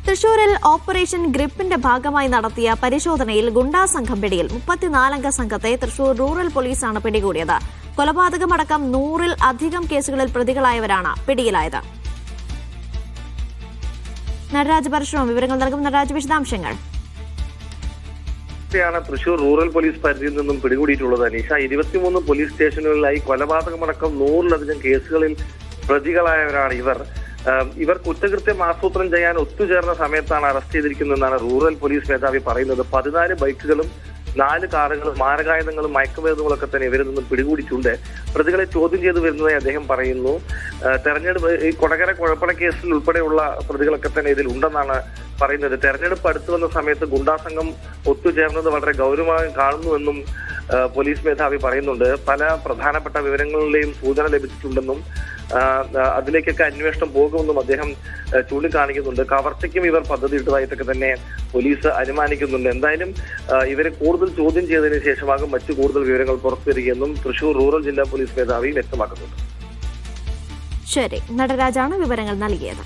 തൃശൂരിൽ ഓപ്പറേഷൻ ഗ്രിപ്പിന്റെ ഭാഗമായി നടത്തിയ പരിശോധനയിൽ ഗുണ്ടാ സംഘം പിടിയിൽ 34-അംഗ സംഘത്തെ തൃശൂർ റൂറൽ പോലീസാണ് പിടികൂടിയത്. കൊലപാതകമടക്കം 100-ൽ അധികം കേസുകളിൽ പ്രതികളായവരാണ് പിടിയിലായത്. നടരാജ് പരശുറാം വിവരങ്ങൾ നൽകും. നടരാജ്, വിശദാംശങ്ങൾ. തൃശൂർ റൂറൽ പോലീസ് പരിധിയിൽ നിന്നും പിടികൂടിയിട്ടുള്ളത് അനീഷ. 23 പോലീസ് സ്റ്റേഷനുകളിലായി കൊലപാതകമടക്കം 100-ലധികം കേസുകളിൽ പ്രതികളായവരാണ് ഇവർ കുറ്റകൃത്യം ആസൂത്രണം ചെയ്യാൻ ഒത്തുചേർന്ന സമയത്താണ് അറസ്റ്റ് ചെയ്തിരിക്കുന്നതെന്നാണ് റൂറൽ പോലീസ് മേധാവി പറയുന്നത്. 14 ബൈക്കുകളും 4 കാറുകളും മാരകായുധങ്ങളും മയക്കുമരുന്നുകളൊക്കെ തന്നെ ഇവരിൽ നിന്നും പിടികൂടിയിട്ടുണ്ട്. പ്രതികളെ ചോദ്യം ചെയ്തു വരുന്നതായി അദ്ദേഹം പറയുന്നു. തെരഞ്ഞെടുപ്പ് കൊടകര കുഴപ്പണ കേസിൽ ഉൾപ്പെടെയുള്ള പ്രതികളൊക്കെ തന്നെ ഇതിൽ ഉണ്ടെന്നാണ് പറയുന്നത്. തെരഞ്ഞെടുപ്പ് അടുത്തു വന്ന സമയത്ത് ഗുണ്ടാസംഘം ഒത്തുചേർന്നത് വളരെ ഗൗരവമായി കാണുന്നുവെന്നും പോലീസ് മേധാവി പറയുന്നുണ്ട്. പല പ്രധാനപ്പെട്ട വിവരങ്ങളിലെയും സൂചന ലഭിച്ചിട്ടുണ്ടെന്നും അതിലേക്കൊക്കെ അന്വേഷണം പോകുമെന്നും അദ്ദേഹം ചൂണ്ടിക്കാണിക്കുന്നുണ്ട്. കവർച്ചയ്ക്കും ഇവർ പദ്ധതിയിട്ടതായിട്ടൊക്കെ തന്നെ പോലീസ് അനുമാനിക്കുന്നുണ്ട്. എന്തായാലും ഇവരെ കൂടുതൽ ചോദ്യം ചെയ്തതിനു ശേഷമാകും മറ്റു കൂടുതൽ വിവരങ്ങൾ പുറത്തുവരികയെന്നും തൃശൂർ റൂറൽ ജില്ലാ പോലീസ് മേധാവി വ്യക്തമാക്കുന്നുണ്ട്. ശരി, നടരാജാണ് വിവരങ്ങൾ നൽകിയത്.